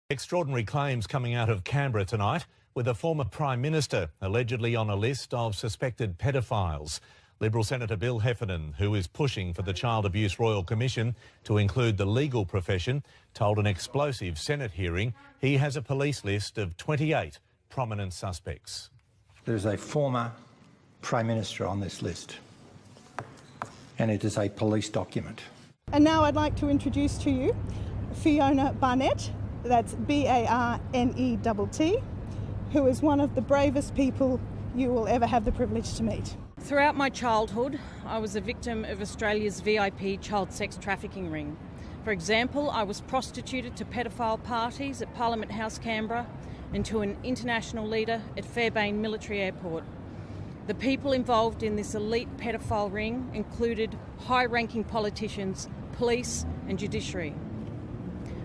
Extraordinary claims coming out of Canberra tonight, with a former Prime Minister allegedly on a list of suspected pedophiles. Liberal Senator Bill Heffernan, who is pushing for the Child Abuse Royal Commission to include the legal profession, told an explosive Senate hearing he has a police list of 28 prominent suspects. There is a former Prime Minister on this list, and it is a police document. And now I'd like to introduce to you Fiona Barnett. That's Barnett, who is one of the bravest people you will ever have the privilege to meet. Throughout my childhood, I was a victim of Australia's VIP child sex trafficking ring. For example, I was prostituted to pedophile parties at Parliament House, Canberra, and to an international leader at Fairbairn Military Airport. The people involved in this elite pedophile ring included high-ranking politicians, police and judiciary.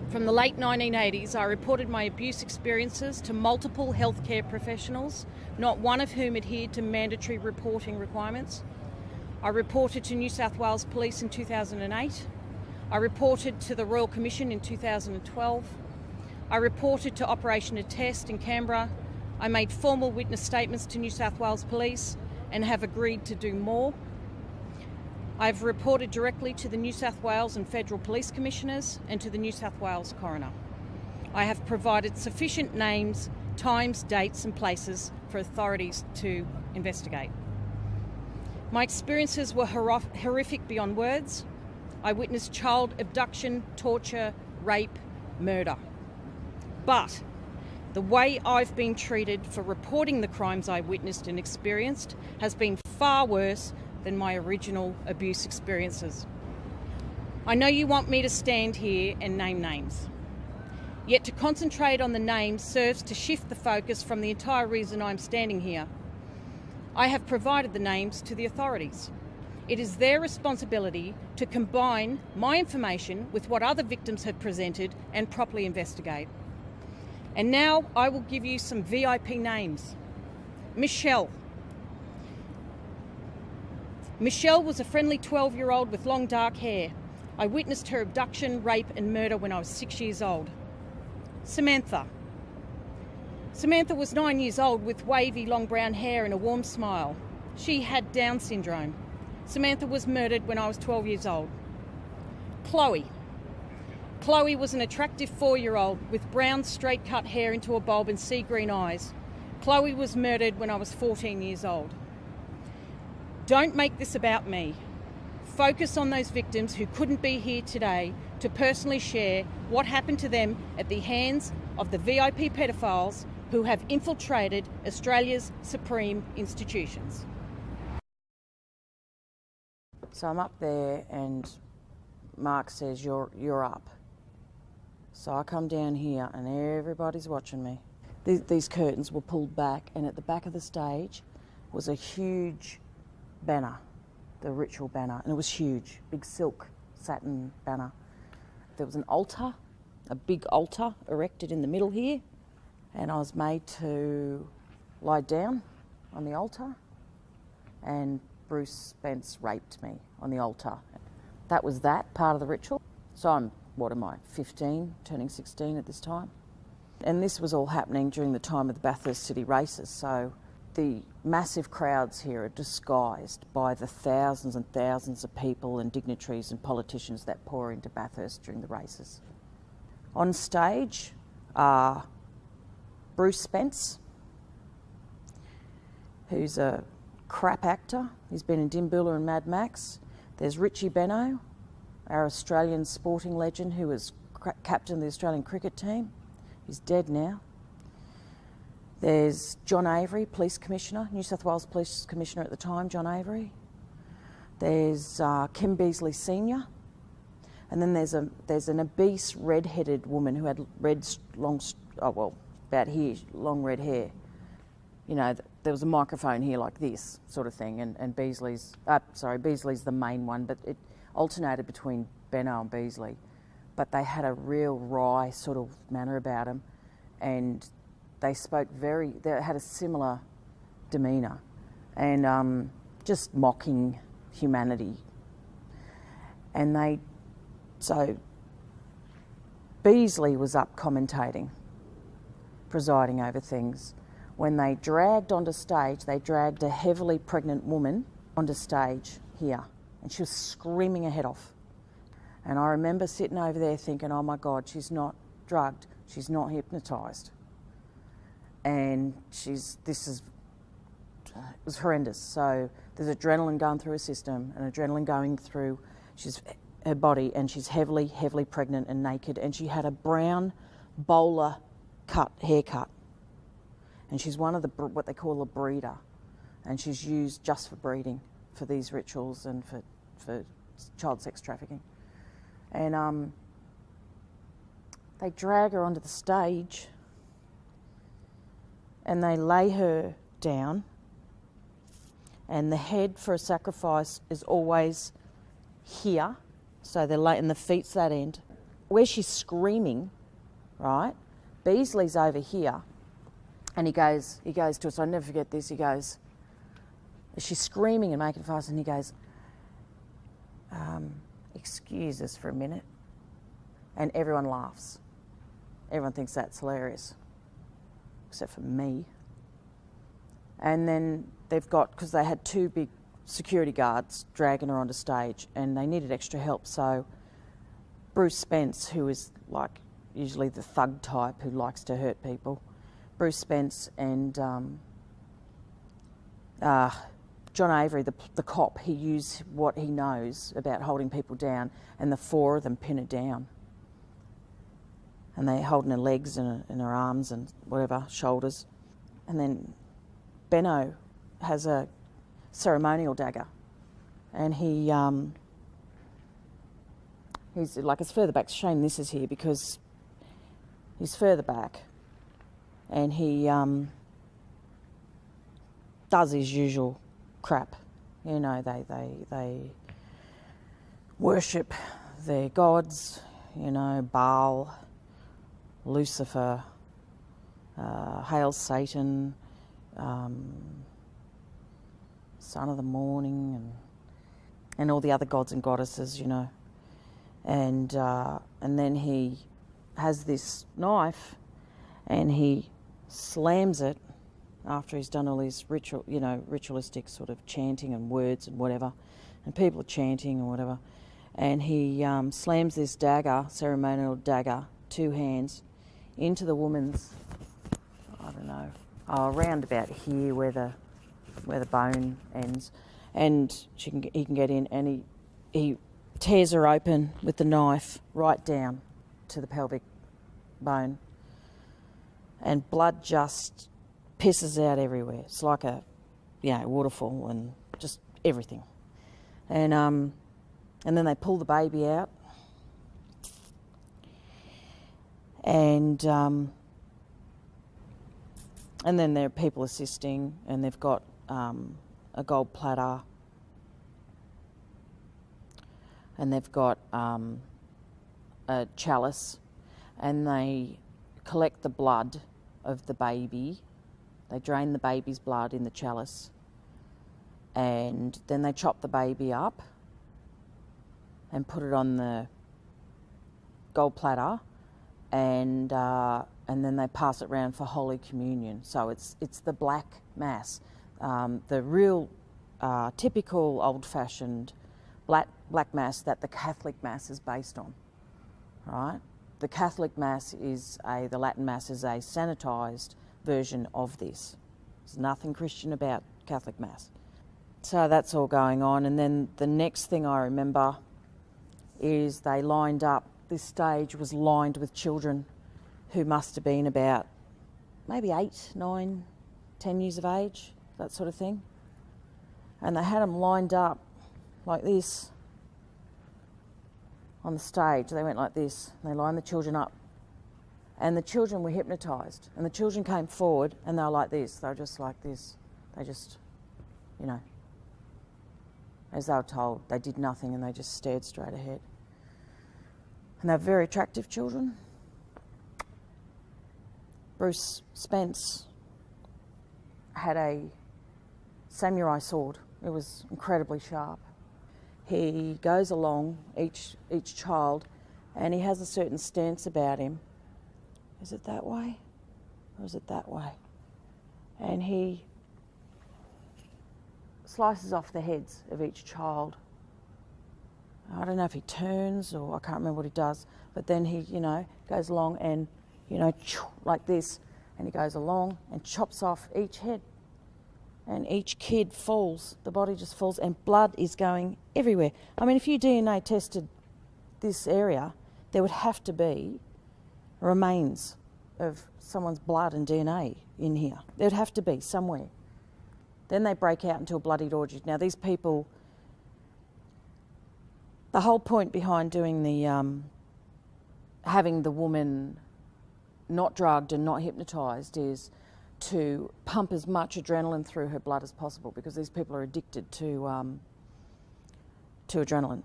From the late 1980s, I reported my abuse experiences to multiple healthcare professionals, not one of whom adhered to mandatory reporting requirements. I reported to New South Wales Police in 2008. I reported to the Royal Commission in 2012. I reported to Operation Attest in Canberra. I made formal witness statements to New South Wales Police and have agreed to do more. I've reported directly to the New South Wales and Federal Police Commissioners and to the New South Wales Coroner. I have provided sufficient names, times, dates and places for authorities to investigate. My experiences were horrific beyond words. I witnessed child abduction, torture, rape, murder. But the way I've been treated for reporting the crimes I witnessed and experienced has been far worse than my original abuse experiences. I know you want me to stand here and name names. Yet to concentrate on the names serves to shift the focus from the entire reason I'm standing here. I have provided the names to the authorities. It is their responsibility to combine my information with what other victims have presented and properly investigate. And now I will give you some VIP names. Michelle. Michelle was a friendly 12-year-old with long dark hair. I witnessed her abduction, rape and murder when I was 6 years old. Samantha. Samantha was 9 years old with wavy long brown hair and a warm smile. She had Down syndrome. Samantha was murdered when I was 12 years old. Chloe. Chloe was an attractive 4-year-old with brown straight cut hair into a bulb and sea green eyes. Chloe was murdered when I was 14 years old. Don't make this about me. Focus on those victims who couldn't be here today to personally share what happened to them at the hands of the VIP pedophiles who have infiltrated Australia's supreme institutions. So I'm up there and Mark says, you're up. So I come down here and everybody's watching me. These curtains were pulled back and at the back of the stage was a huge banner, the ritual banner, and it was huge, big silk satin banner. There was an altar, a big altar erected in the middle here, and I was made to lie down on the altar, and Bruce Spence raped me on the altar. That was that part of the ritual. So I'm, 15, turning 16 at this time. And this was all happening during the time of the Bathurst City races, so the massive crowds here are disguised by the thousands and thousands of people and dignitaries and politicians that pour into Bathurst during the races. On stage are Bruce Spence, who's a crap actor. He's been in Dimboola and Mad Max. There's Richie Benaud, our Australian sporting legend who was captain of the Australian cricket team. He's dead now. There's John Avery, Police Commissioner, New South Wales Police Commissioner at the time, John Avery. There's Kim Beazley Senior. And then there's an obese red-headed woman who had long red hair. You know, there was a microphone here like this sort of thing, and Beazley's the main one, but it alternated between Benaud and Beazley. But they had a real wry sort of manner about them, and they had a similar demeanour and just mocking humanity. And Beasley was up commentating, presiding over things. When they dragged onto stage, they dragged a heavily pregnant woman onto stage here, and she was screaming her head off. And I remember sitting over there thinking, oh my God, she's not drugged, she's not hypnotised. And it was horrendous. So there's adrenaline going through her system and adrenaline going through her body, and she's heavily, heavily pregnant and naked, and she had a brown bowler haircut. And she's one of what they call a breeder, and she's used just for breeding, for these rituals and for child sex trafficking. And they drag her onto the stage and they lay her down, and the head for a sacrifice is always here, so they're and the feet's that end. Where she's screaming, right, Beasley's over here, and he goes to us, I'll never forget this, he goes, she's screaming and making fuss, and he goes, excuse us for a minute. And everyone laughs. Everyone thinks that's hilarious, except for me. And then they've got, because they had two big security guards dragging her onto stage, and they needed extra help, so Bruce Spence, who is like usually the thug type who likes to hurt people, Bruce Spence and John Avery, the cop, he used what he knows about holding people down, and the four of them pin her down. And they're holding her legs and her arms and whatever, shoulders. And then Benno has a ceremonial dagger, and he's like, it's further back. It's a shame this is here because he's further back, and he does his usual crap. You know, they worship their gods, you know, Baal, Lucifer, hail Satan, son of the morning, and all the other gods and goddesses, you know. And then he has this knife, and he slams it after he's done all his ritualistic sort of chanting and words and whatever, and people are chanting and whatever, and he slams this dagger, ceremonial dagger, 2 hands, into the woman's, I don't know, around about here where the bone ends, and he can get in, and he tears her open with the knife right down to the pelvic bone, and blood just pisses out everywhere. It's like a waterfall and just everything. And then they pull the baby out, and then there are people assisting, and they've got a gold platter, and they've got a chalice, and they collect the blood of the baby. They drain the baby's blood in the chalice, and then they chop the baby up and put it on the gold platter, and then they pass it around for Holy Communion. So it's the black mass, the real typical old-fashioned black mass that the Catholic mass is based on, right? The Catholic mass the Latin mass is a sanitised version of this. There's nothing Christian about Catholic mass. So that's all going on, and then the next thing I remember is they lined up, this stage was lined with children who must have been about maybe 8, 9, 10 years of age, that sort of thing. And they had them lined up like this on the stage. They went like this, and they lined the children up. And the children were hypnotised, and the children came forward, and they were like this. They were just like this. They just, you know, as they were told, they did nothing, and they just stared straight ahead. And they're very attractive children. Bruce Spence had a samurai sword. It was incredibly sharp. He goes along each child and he has a certain stance about him. Is it that way? Or is it that way? And he slices off the heads of each child. I don't know if he turns or I can't remember what he does, but then he, goes along and, like this, and he goes along and chops off each head. And each kid falls, the body just falls, and blood is going everywhere. I mean, if you DNA tested this area, there would have to be remains of someone's blood and DNA in here. There would have to be somewhere. Then they break out into a bloodied orgy. Now, these people, the whole point behind doing the, having the woman not drugged and not hypnotised is to pump as much adrenaline through her blood as possible, because these people are addicted to adrenaline,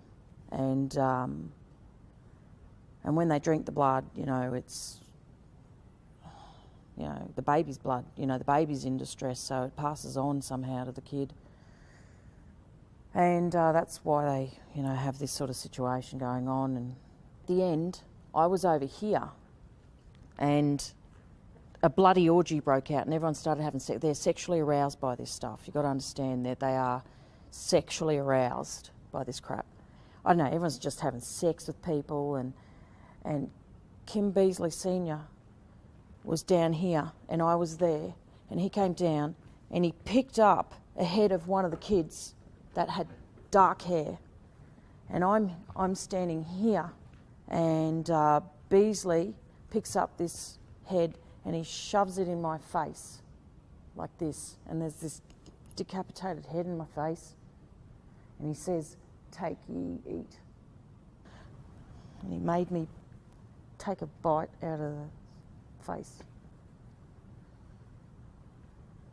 and when they drink the blood, it's the baby's blood. The baby's in distress, so it passes on somehow to the kid, and that's why they have this sort of situation going on. And at the end, I was over here, and a bloody orgy broke out and everyone started having sex. They're sexually aroused by this stuff. You've got to understand that they are sexually aroused by this crap. I don't know, everyone's just having sex with people, and Kim Beasley Sr. was down here and I was there, and he came down and he picked up a head of one of the kids that had dark hair, and I'm standing here, and Beasley picks up this head and he shoves it in my face like this, and there's this decapitated head in my face, and he says, "Take ye, eat." And he made me take a bite out of the face.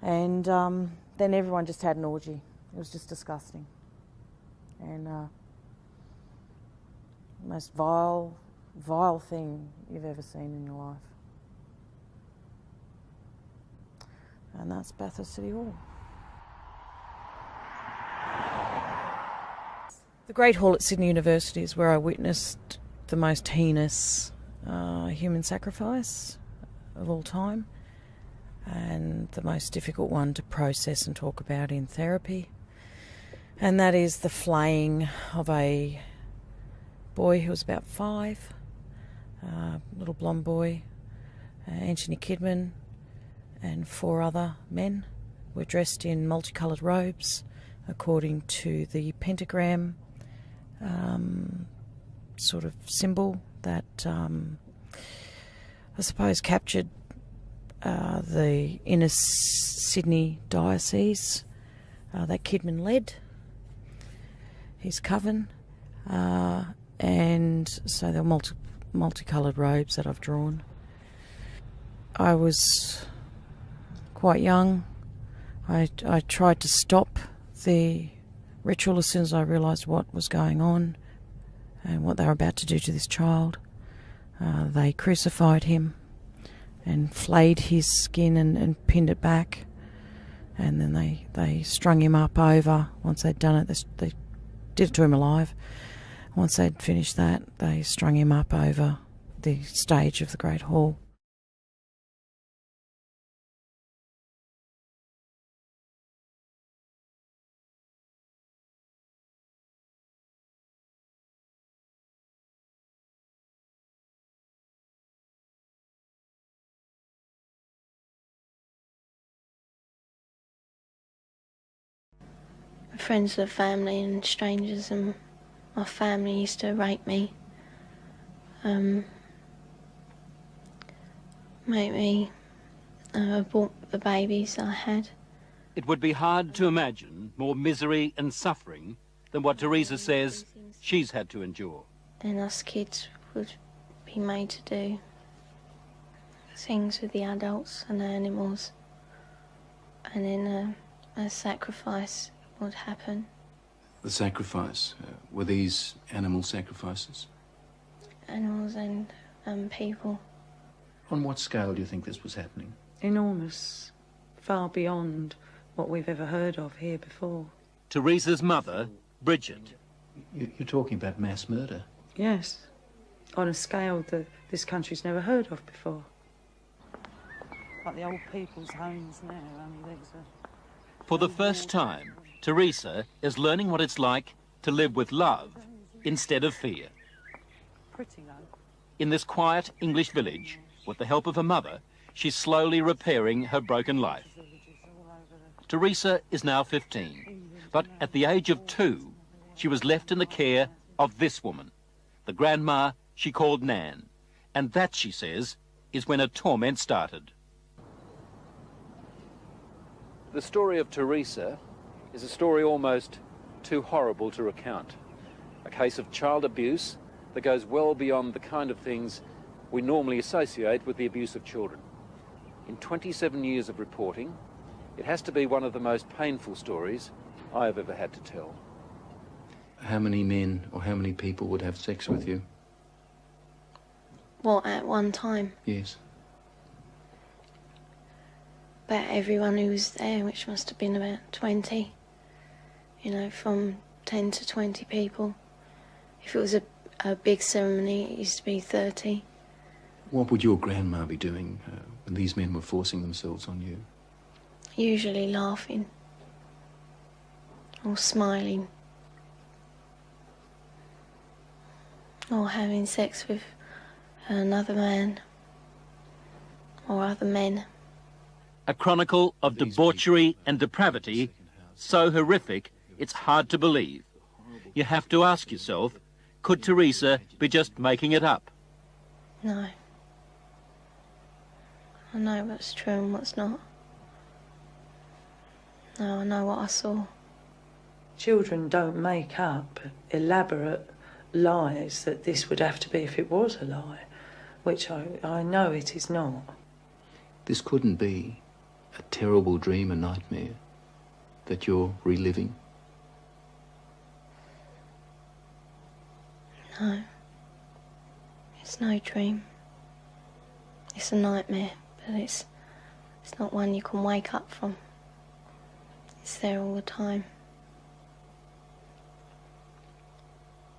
And then everyone just had an orgy. It was just disgusting. And the most vile thing you've ever seen in your life. And that's Bathurst City Hall. The Great Hall at Sydney University is where I witnessed the most heinous human sacrifice of all time, and the most difficult one to process and talk about in therapy. And that is the flaying of a boy who was about 5, little blonde boy, Anthony Kidman, and 4 other men were dressed in multicoloured robes according to the pentagram sort of symbol that I suppose captured the inner Sydney diocese that Kidman led, his coven, and so there were multicoloured robes that I've drawn. I was quite young. I tried to stop the ritual as soon as I realised what was going on and what they were about to do to this child. They crucified him and flayed his skin and pinned it back, and then they strung him up over. Once they'd done it, they did it to him alive. Once they'd finished that, they strung him up over the stage of the Great Hall. Friends of the family and strangers and my family used to rape me, make me abort the babies I had. It would be hard to imagine more misery and suffering than what Teresa says she's had to endure. And us kids would be made to do things with the adults and the animals, and then a sacrifice would happen. The sacrifice, were these animal sacrifices? Animals and people. On what scale do you think this was happening? Enormous, far beyond what we've ever heard of here before. Teresa's mother, Bridget. You're talking about mass murder? Yes, on a scale that this country's never heard of before. Like the old people's homes now, only these are... For the first time, Teresa is learning what it's like to live with love instead of fear. Pretty low. In this quiet English village, with the help of her mother, she's slowly repairing her broken life. Teresa is now 15, but at the age of 2, she was left in the care of this woman, the grandma she called Nan. And that, she says, is when her torment started. The story of Teresa is a story almost too horrible to recount. A case of child abuse that goes well beyond the kind of things we normally associate with the abuse of children. In 27 years of reporting, it has to be one of the most painful stories I have ever had to tell. How many men or how many people would have sex with you? What, at one time? Yes. About everyone who was there, which must have been about 20. You know, from 10 to 20 people. If it was a big ceremony, it used to be 30. What would your grandma be doing when these men were forcing themselves on you? Usually laughing. Or smiling. Or having sex with another man. Or other men. A chronicle of debauchery and depravity so horrific it's hard to believe. You have to ask yourself, could Teresa be just making it up? No. I know what's true and what's not. No, I know what I saw. Children don't make up elaborate lies that this would have to be if it was a lie, which I know it is not. This couldn't be a terrible dream, a nightmare that you're reliving? No. It's no dream. It's a nightmare, but it's not one you can wake up from. It's there all the time.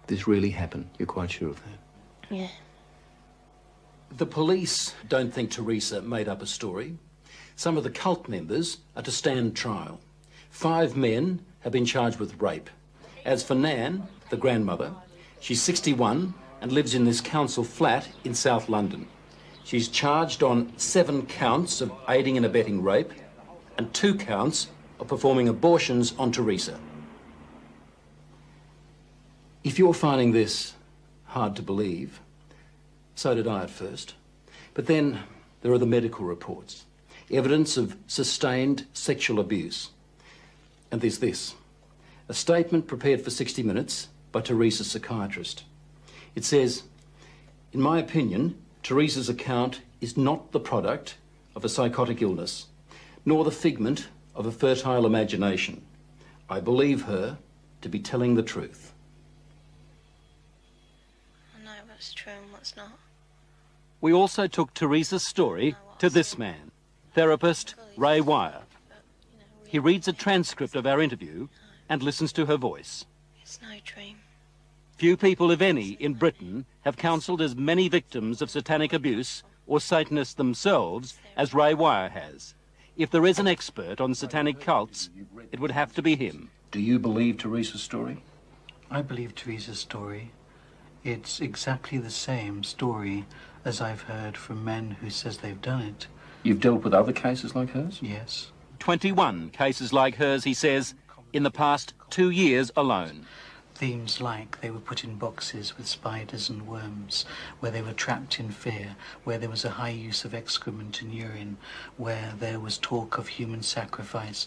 This really happened, you're quite sure of that? Yeah. The police don't think Teresa made up a story. Some of the cult members are to stand trial. 5 men have been charged with rape. As for Nan, the grandmother, she's 61 and lives in this council flat in South London. She's charged on 7 counts of aiding and abetting rape and 2 counts of performing abortions on Teresa. If you're finding this hard to believe, so did I at first. But then there are the medical reports. Evidence of sustained sexual abuse. And there's this, a statement prepared for 60 Minutes by Teresa's psychiatrist. It says, in my opinion, Teresa's account is not the product of a psychotic illness, nor the figment of a fertile imagination. I believe her to be telling the truth. I know what's true and what's not. We also took Teresa's story to this man, therapist Ray Wire. He reads a transcript of our interview and listens to her voice. It's no dream. Few people, if any, in Britain have counselled as many victims of satanic abuse or Satanists themselves as Ray Wire has. If there is an expert on satanic cults, it would have to be him. Do you believe Teresa's story? I believe Teresa's story. It's exactly the same story as I've heard from men who says they've done it. You've dealt with other cases like hers? Yes. 21 cases like hers, he says, in the past 2 years alone. Themes like they were put in boxes with spiders and worms, where they were trapped in fear, where there was a high use of excrement and urine, where there was talk of human sacrifice.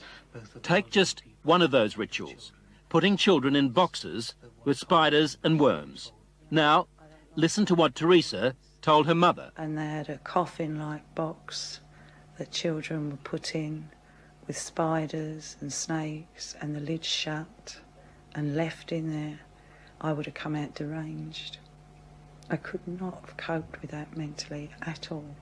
Take just one of those rituals, putting children in boxes with spiders and worms. Now, listen to what Teresa told her mother. And they had a coffin-like box that children were put in with spiders and snakes and the lid shut and left in there. I would have come out deranged. I could not have coped with that mentally at all.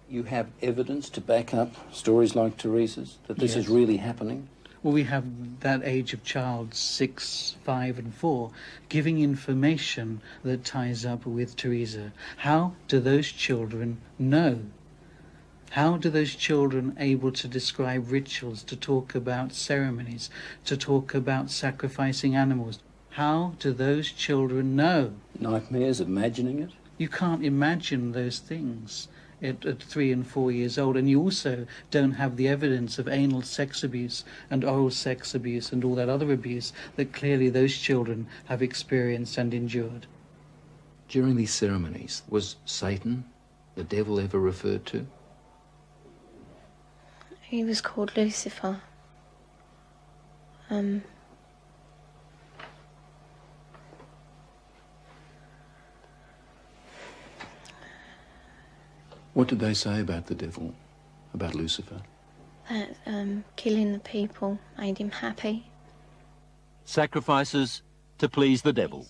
You have evidence to back up stories like Teresa's, that this is really happening? Well, we have that age of child, 6, 5 and 4, giving information that ties up with Teresa. How do those children know? How do those children able to describe rituals, to talk about ceremonies, to talk about sacrificing animals? How do those children know? Nightmares, imagining it? You can't imagine those things at 3 and 4 years old, and you also don't have the evidence of anal sex abuse and oral sex abuse and all that other abuse that clearly those children have experienced and endured. During these ceremonies, was Satan, the devil, ever referred to? He was called Lucifer. What did they say about the devil, about Lucifer? That killing the people made him happy. Sacrifices to please the devil.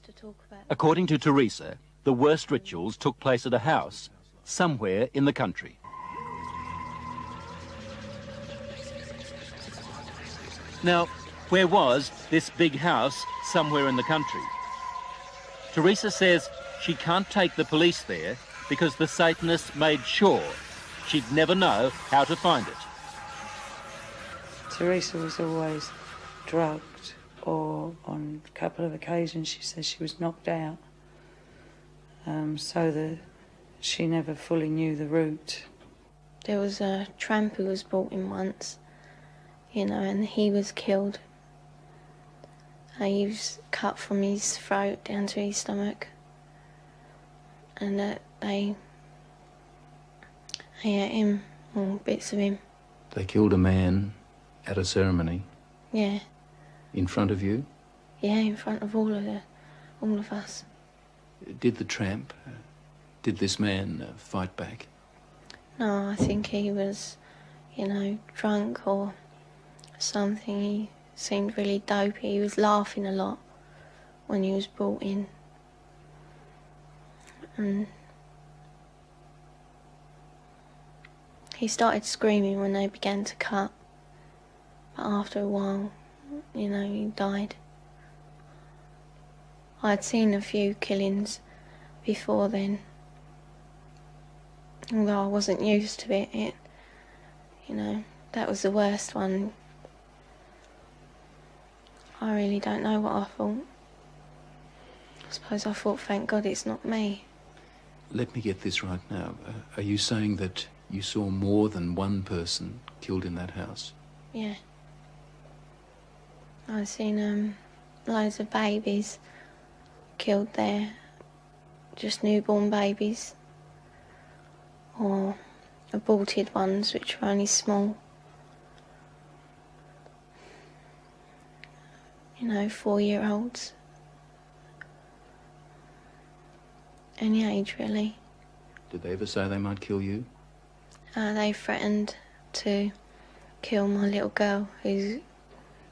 According to Teresa, the worst rituals took place at a house somewhere in the country. Now, where was this big house somewhere in the country? Teresa says she can't take the police there because the Satanists made sure she'd never know how to find it. Teresa was always drugged, or on a couple of occasions she says she was knocked out, so that she never fully knew the route. There was a tramp who was brought in once, you know, and he was killed. He was cut from his throat down to his stomach, and they ate him, or bits of him. They killed a man at a ceremony? Yeah. In front of you? Yeah, in front of all of us. Did the tramp, did this man fight back? No, I think he was, you know, drunk or something. He seemed really dopey. He was laughing a lot when he was brought in. And he started screaming when they began to cut. But after a while, you know, he died. I'd seen a few killings before then. Although I wasn't used to it, you know, that was the worst one. I really don't know what I thought. I suppose I thought, thank God it's not me. Let me get this right now. Are you saying that you saw more than one person killed in that house? Yeah. I've seen loads of babies killed there. Just newborn babies. Or aborted ones, which were only small. You know, 4-year-olds. Any age, really. Did they ever say they might kill you? They threatened to kill my little girl, who,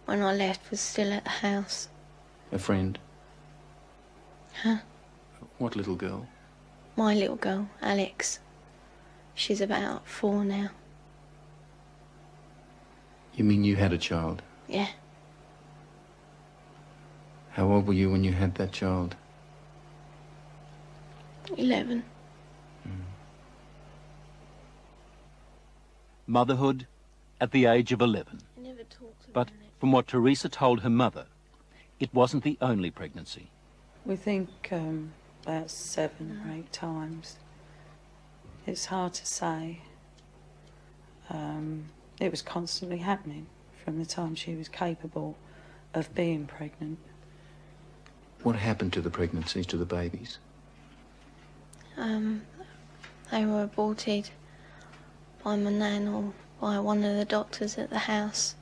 when I left, was still at the house. A friend? Huh? What little girl? My little girl, Alex. She's about 4 now. You mean you had a child? Yeah. How old were you when you had that child? 11. Motherhood at the age of 11. But from what Teresa told her mother, it wasn't the only pregnancy. We think about 7 or 8 times. It's hard to say. It was constantly happening from the time she was capable of being pregnant. What happened to the pregnancies, to the babies? They were aborted by my nan or by one of the doctors at the house.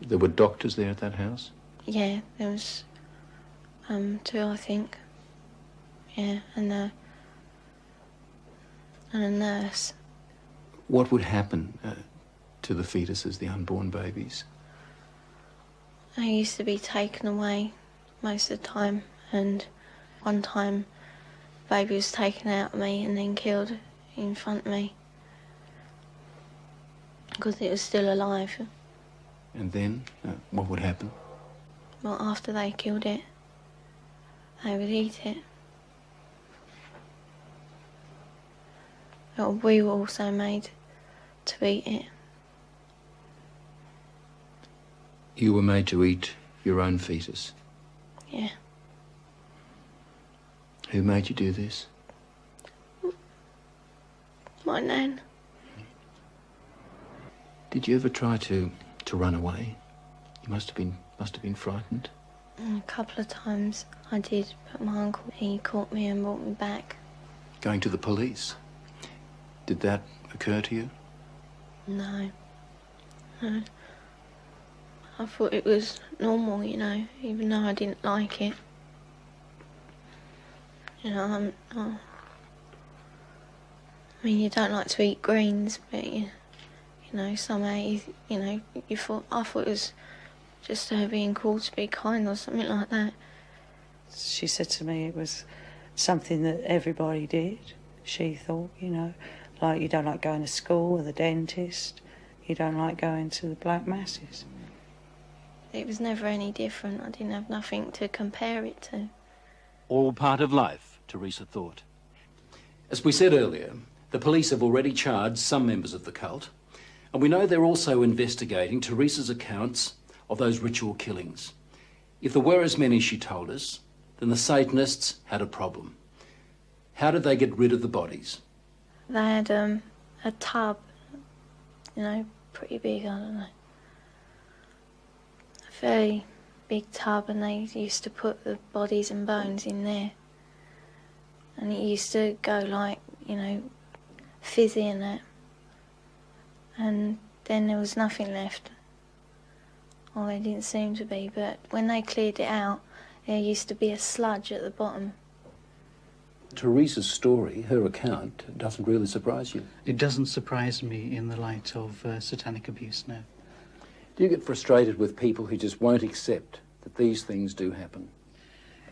There were doctors there at that house? Yeah, there was 2, I think. Yeah, and a nurse. What would happen to the fetuses, the unborn babies? They used to be taken away most of the time, and one time baby was taken out of me and then killed in front of me because it was still alive. And then, what would happen? Well, after they killed it, they would eat it. But we were also made to eat it. You were made to eat your own fetus? Yeah. Who made you do this? My nan. Did you ever try to run away? You must have been frightened. A couple of times I did, but my uncle, he caught me and brought me back. Going to the police? Did that occur to you? No. No. I thought it was normal, you know, even though I didn't like it. You know, I mean, you don't like to eat greens, but you know, somehow, you know, I thought it was just her being called to be kind or something like that. She said to me it was something that everybody did, she thought, you know, like you don't like going to school or the dentist, you don't like going to the black masses. It was never any different. I didn't have nothing to compare it to. All part of life, Teresa thought. As we said earlier, the police have already charged some members of the cult, and we know they're also investigating Teresa's accounts of those ritual killings. If there were as many as she told us, then the Satanists had a problem. How did they get rid of the bodies? They had a tub, you know, pretty big, I don't know. A very big tub, and they used to put the bodies and bones in there. And it used to go like, you know, fizzy and that. And then there was nothing left. Well, there didn't seem to be, but when they cleared it out, there used to be a sludge at the bottom. Teresa's story, her account, doesn't really surprise you. It doesn't surprise me in the light of satanic abuse, no. Do you get frustrated with people who just won't accept that these things do happen?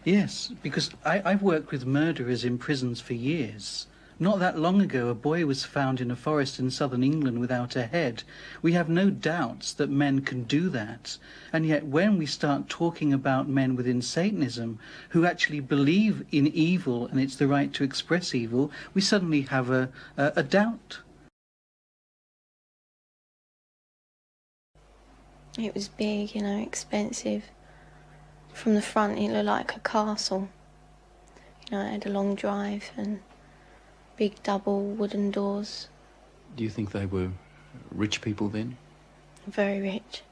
Yes, because I've worked with murderers in prisons for years. Not that long ago, a boy was found in a forest in southern England without a head. We have no doubts that men can do that. And yet when we start talking about men within Satanism who actually believe in evil and it's the right to express evil, we suddenly have a doubt. It was big, you know, expensive. From the front, it looked like a castle. You know, it had a long drive and big double wooden doors. Do you think they were rich people then? Very rich.